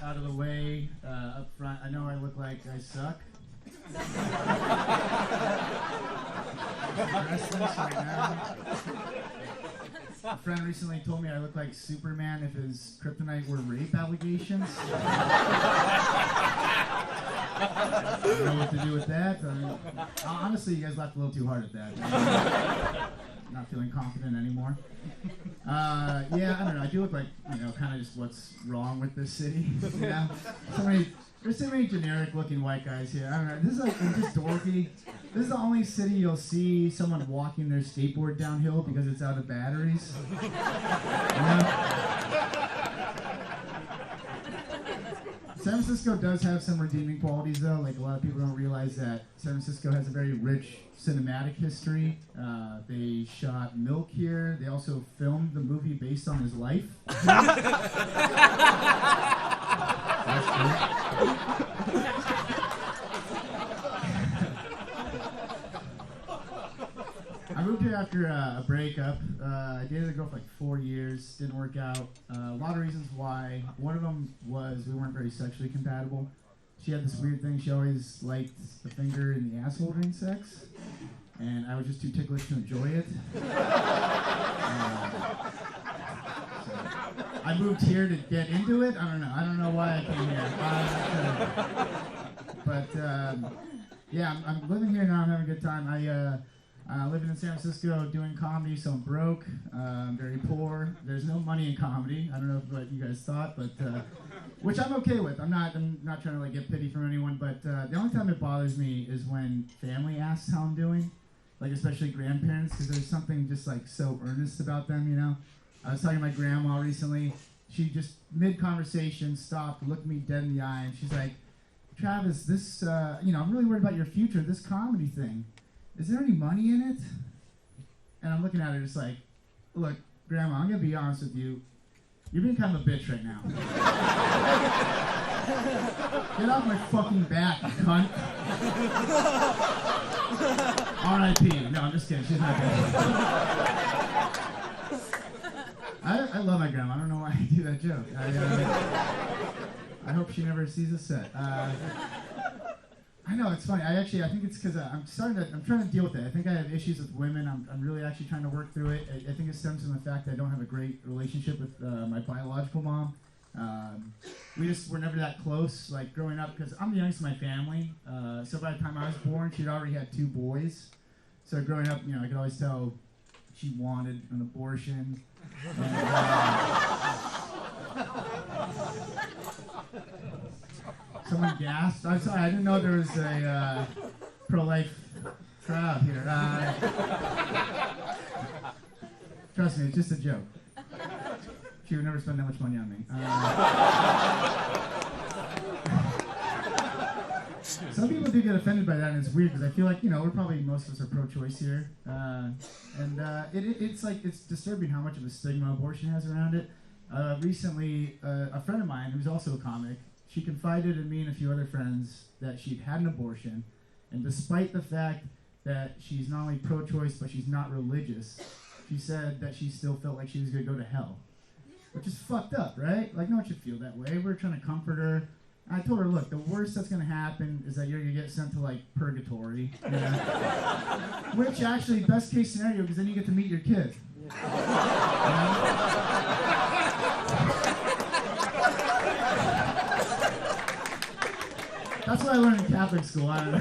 out of the way up front. I know I look like I suck. Restless right now. A friend recently told me I look like Superman if his kryptonite were rape allegations. I don't know what to do with that. I mean, honestly, you guys laughed a little too hard at that. Not feeling confident anymore. Yeah, I don't know. I do look like, kind of just what's wrong with this city. There's so many generic-looking white guys here. I don't know. This is like just dorky. This is the only city you'll see someone walking their skateboard downhill because it's out of batteries. San Francisco does have some redeeming qualities, though. Like, a lot of people don't realize that San Francisco has a very rich cinematic history. They shot Milk here. They also filmed the movie based on his life. That's true. I moved here after a breakup. I dated a girl for like 4 years. Didn't work out. A lot of reasons why. One of them was we weren't very sexually compatible. She had this weird thing. She always liked the finger in the asshole during sex. And I was just too ticklish to enjoy it. I moved here to get into it. I don't know why I came here. Yeah, I'm living here now. I'm having a good time. Living in San Francisco doing comedy, so I'm broke. I'm very poor. There's no money in comedy. I don't know what you guys thought, but which I'm okay with. I'm not trying to like get pity from anyone, but the only time it bothers me is when family asks how I'm doing, like especially grandparents, because there's something just like so earnest about them, I was talking to my grandma recently. She just mid-conversation stopped, looked me dead in the eye, and she's like, "Travis, this, I'm really worried about your future. This comedy thing. Is there any money in it?" And I'm looking at her just like, "Look, Grandma, I'm going to be honest with you. You're being kind of a bitch right now. Get off my fucking back, you cunt." R.I.P. No, I'm just kidding. She's not dead. I love my grandma. I don't know why I do that joke. I hope she never sees this set. I know, it's funny. I think it's because I'm trying to deal with it. I think I have issues with women. I'm really actually trying to work through it. I think it stems from the fact that I don't have a great relationship with my biological mom. We're never that close, like growing up, because I'm the youngest of my family. So by the time I was born, she'd already had 2 boys. So growing up, I could always tell she wanted an abortion. And, someone gasped. I'm sorry, I didn't know there was a pro-life crowd here. Trust me, it's just a joke. She would never spend that much money on me. Some people do get offended by that, and it's weird because I feel like, we're probably, most of us are pro-choice here. It's disturbing how much of a stigma abortion has around it. Recently, a friend of mine, who's also a comic, she confided in me and a few other friends that she'd had an abortion, and despite the fact that she's not only pro-choice, but she's not religious, she said that she still felt like she was going to go to hell. Which is fucked up, right? Like, no one should feel that way. We're trying to comfort her. And I told her, look, the worst that's going to happen is that you're going to get sent to, like, purgatory. Which, actually, best case scenario, because then you get to meet your kid. That's what I learned in Catholic school. I don't know.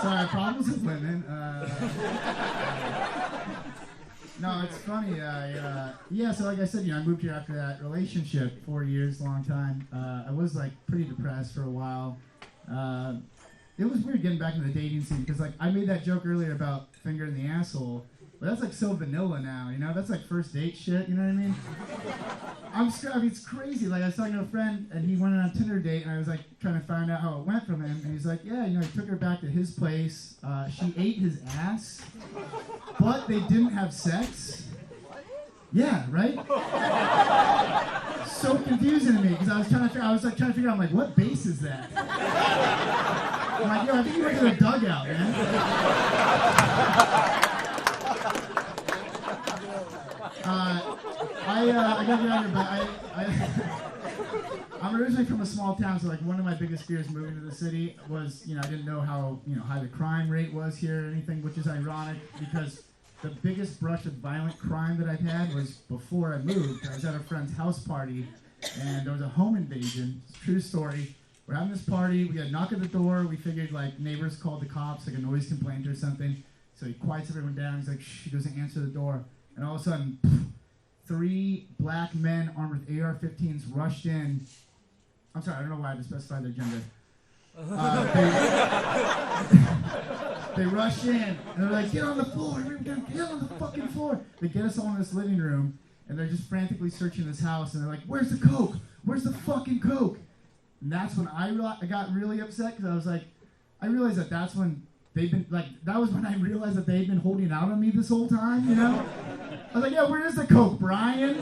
Sorry, problems with women. No, it's funny. So like I said, I moved here after that relationship, 4 years, long time. I was like pretty depressed for a while. It was weird getting back into the dating scene because like I made that joke earlier about finger in the asshole, but that's like so vanilla now. That's like first date shit. You know what I mean? It's crazy. Like I was talking to a friend, and he went on a Tinder date, and I was like trying to find out how it went from him, and he's like, yeah, he took her back to his place. She ate his ass, but they didn't have sex. Yeah, right? So confusing to me because I was trying to figure out, I'm like, what base is that? I'm like, I think you went to the dugout, man. I gotta get out here, but I'm originally from a small town, so like one of my biggest fears moving to the city was, I didn't know how, high the crime rate was here or anything, which is ironic because the biggest brush with violent crime that I've had was before I moved. I was at a friend's house party, and there was a home invasion. It's a true story. We're having this party. We had a knock at the door. We figured like neighbors called the cops, like a noise complaint or something. So he quiets everyone down. He's like, shh, he doesn't answer the door. And all of a sudden, 3 black men armed with AR-15s rushed in. I'm sorry, I don't know why I had to specify their gender. They rush in, and they're like, get on the floor, get on the fucking floor. They get us all in this living room, and they're just frantically searching this house, and they're like, where's the coke? Where's the fucking coke? And that's when I got really upset, because I was like, I realized that's when they've been, like, that was when I realized that they'd been holding out on me this whole time, I was like, yeah, where is the coke, Brian?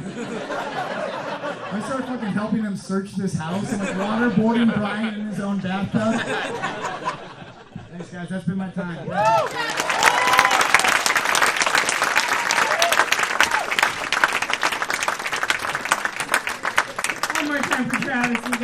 I started fucking helping them search this house and like waterboarding Brian in his own bathtub. Thanks, guys. That's been my time. One more time for Travis.